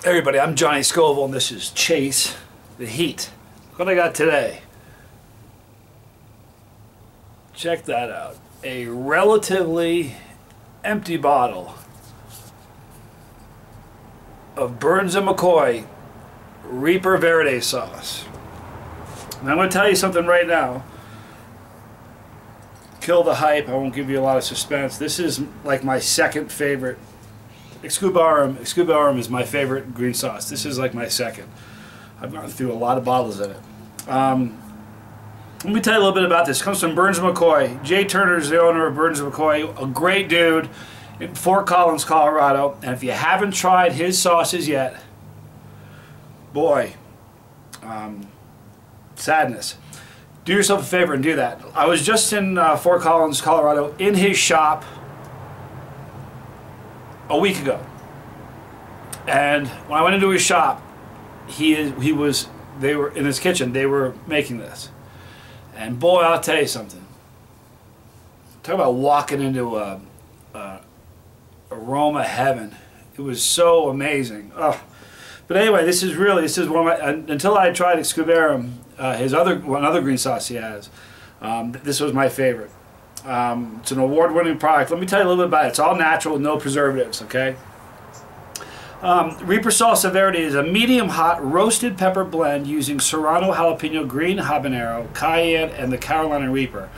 Hey everybody, I'm Johnny Scoville and this is Chase the Heat. What I got today? Check that out. A relatively empty bottle of Burns & McCoy Reaper Verde sauce. And I'm going to tell you something right now. Kill the hype. I won't give you a lot of suspense. This is like my second favorite. Scoville is my favorite green sauce. This is like my second. I've gone through a lot of bottles of it. Let me tell you a little bit about this. It comes from Burns & McCoy. Jay Turner is the owner of Burns & McCoy, a great dude in Fort Collins, Colorado. And if you haven't tried his sauces yet, boy, sadness. Do yourself a favor and do that. I was just in Fort Collins, Colorado, in his shop a week ago, and when I went into his shop, they were in his kitchen. They were making this, and boy, I'll tell you something. Talk about walking into a aroma heaven. It was so amazing. Oh. But anyway, this is one of my, until I tried Scoville, his another green sauce he has. This was my favorite. It's an award-winning product. Let me tell you a little bit about it. It's all natural with no preservatives, okay? Reaper Salsa Verde is a medium-hot roasted pepper blend using Serrano jalapeno, green habanero, cayenne, and the Carolina Reaper,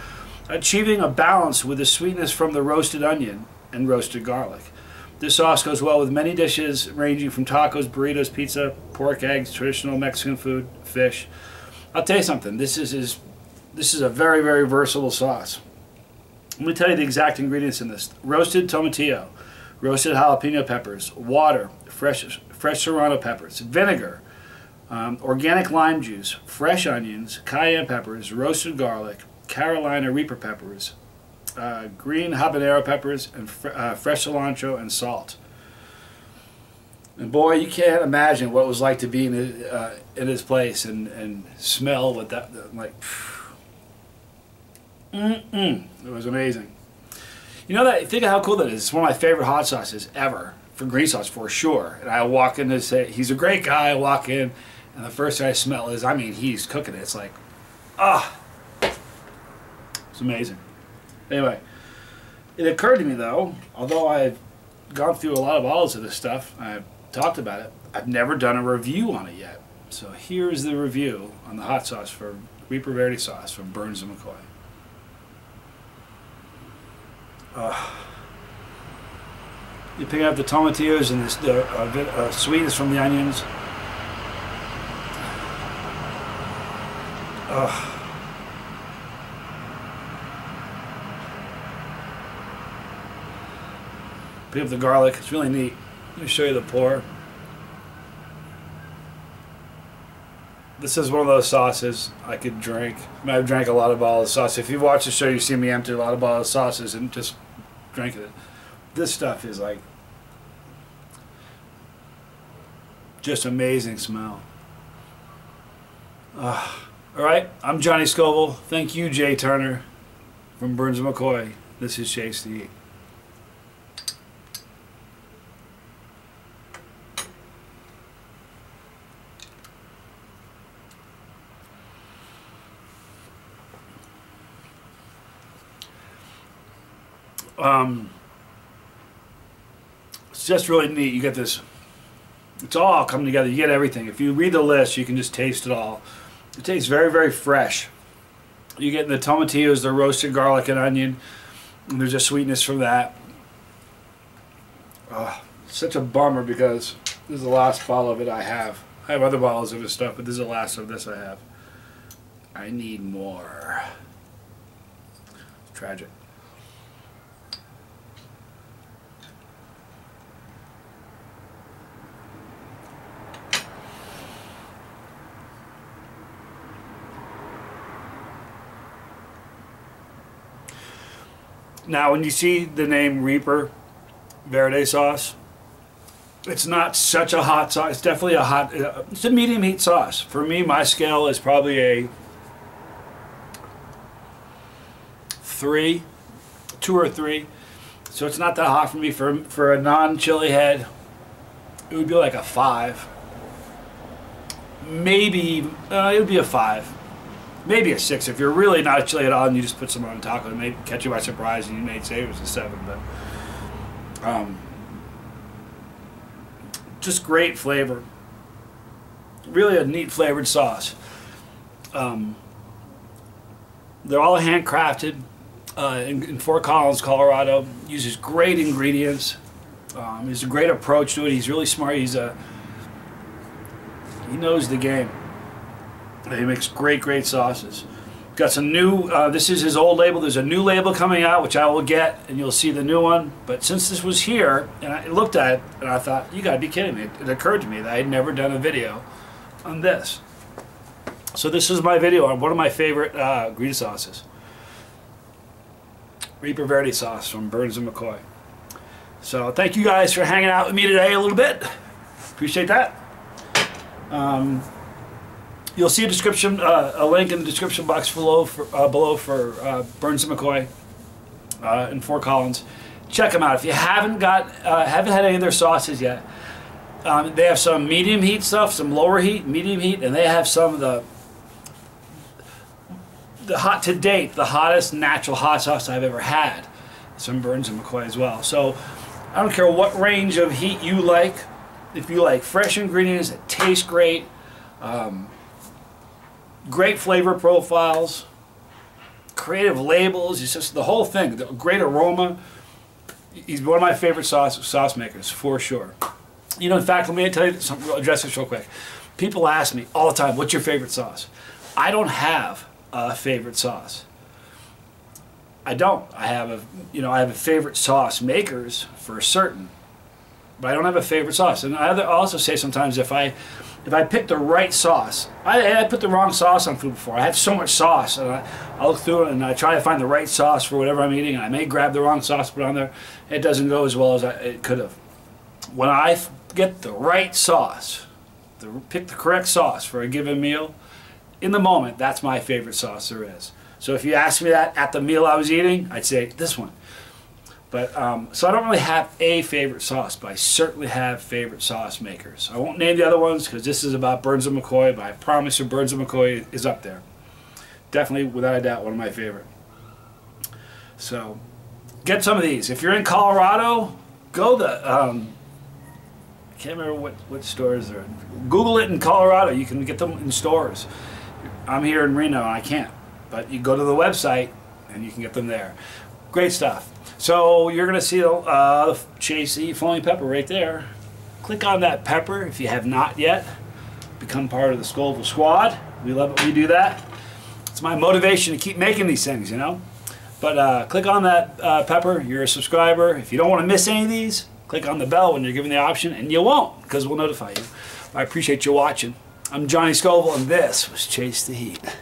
achieving a balance with the sweetness from the roasted onion and roasted garlic. This sauce goes well with many dishes ranging from tacos, burritos, pizza, pork, eggs, traditional Mexican food, fish. I'll tell you something. This is a very, very versatile sauce. Let me tell you the exact ingredients in this. Roasted tomatillo, roasted jalapeno peppers, water, fresh serrano peppers, vinegar, organic lime juice, fresh onions, cayenne peppers, roasted garlic, Carolina Reaper peppers, green habanero peppers, and fresh cilantro and salt. And boy, you can't imagine what it was like to be in his place and smell what that, like, it was amazing. You know that? Think of how cool that is. It's one of my favorite hot sauces ever, for green sauce for sure. And I walk in and say, he's a great guy. I walk in, and the first thing I smell is, I mean, he's cooking it. It's like, it's amazing. Anyway, it occurred to me though, although I've gone through a lot of bottles of this stuff, I've talked about it, I've never done a review on it yet. So here's the review on the hot sauce for Reaper Verde sauce from Burns & McCoy. You pick up the tomatillos and the sweetness from the onions. Pick up the garlic. It's really neat. Let me show you the pour. This is one of those sauces I could drink. I mean, I've drank a lot of bottles of sauce. If you watch the show, you see me empty a lot of bottles of sauces and just drinking it. This stuff is like just amazing smell. All right, I'm Johnny Scoville. Thank you, Jay Turner from Burns & McCoy. This is Chase the Heat. It's just really neat. You get this, it's all coming together. You get everything. If you read the list, you can just taste it all. It tastes very, very fresh. You get the tomatillos, the roasted garlic and onion, and there's a sweetness from that. Such a bummer because this is the last bottle of it I have. I have other bottles of this stuff, but this is the last of this I have. I need more. It's tragic. Now, when you see the name Reaper Verde sauce, it's not such a hot sauce. It's definitely a hot, it's a medium heat sauce. For me, my scale is probably a 3, 2 or 3. So it's not that hot for me. For a non-chili head, it would be like a 5. Maybe, it would be a 5. Maybe a 6 if you're really not chili at all and you just put some on taco. It may catch you by surprise and you may say it was a 7, but just great flavor. Really a neat flavored sauce. They're all handcrafted in Fort Collins, Colorado. Uses great ingredients. He's a great approach to it. He's really smart. He knows the game. He makes great sauces. Got some new, this is his old label. There's a new label coming out, which I will get, and you'll see the new one. But since this was here, and I looked at it, and I thought, you gotta be kidding me. It occurred to me that I had never done a video on this. So this is my video on one of my favorite green sauces. Reaper Verde sauce from Burns & McCoy. So thank you guys for hanging out with me today a little bit. Appreciate that. You'll see a description, a link in the description box below for Burns & McCoy in Fort Collins. Check them out. If you haven't had any of their sauces yet, they have some medium heat stuff, some lower heat, medium heat, and they have some of the hot to date, the hottest natural hot sauce I've ever had. Some Burns & McCoy as well. So I don't care what range of heat you like. If you like fresh ingredients that taste great, great flavor profiles, creative labels, it's just the whole thing, the great aroma. He's one of my favorite sauce makers, for sure. You know, in fact, let me tell you something, address this real quick. People ask me all the time, what's your favorite sauce? I don't have a favorite sauce. I don't. I have a favorite sauce makers for certain, but I don't have a favorite sauce. And I also say sometimes if I pick the right sauce, I put the wrong sauce on food before. I have so much sauce, and I look through it and I try to find the right sauce for whatever I'm eating, and I may grab the wrong sauce to put on there. It doesn't go as well as it could have. When I get the right sauce, pick the correct sauce for a given meal, in the moment, that's my favorite sauce there is. So if you ask me that at the meal I was eating, I'd say this one. But so I don't really have a favorite sauce, but I certainly have favorite sauce makers. I won't name the other ones because this is about Burns & McCoy, but I promise you Burns & McCoy is up there. Definitely, without a doubt, one of my favorite. So get some of these. If you're in Colorado, go the I can't remember what stores they're in. Google it in Colorado. You can get them in stores. I'm here in Reno and I can't, but you go to the website and you can get them there. Great stuff. So you're going to see the Chasetheheat flowing pepper right there. Click on that pepper if you have not yet. Become part of the Scoville squad. We love it when you do that. It's my motivation to keep making these things, you know. But click on that pepper. You're a subscriber. If you don't want to miss any of these, click on the bell when you're given the option, and you won't because we'll notify you. I appreciate you watching. I'm Johnny Scoville, and this was Chasetheheat.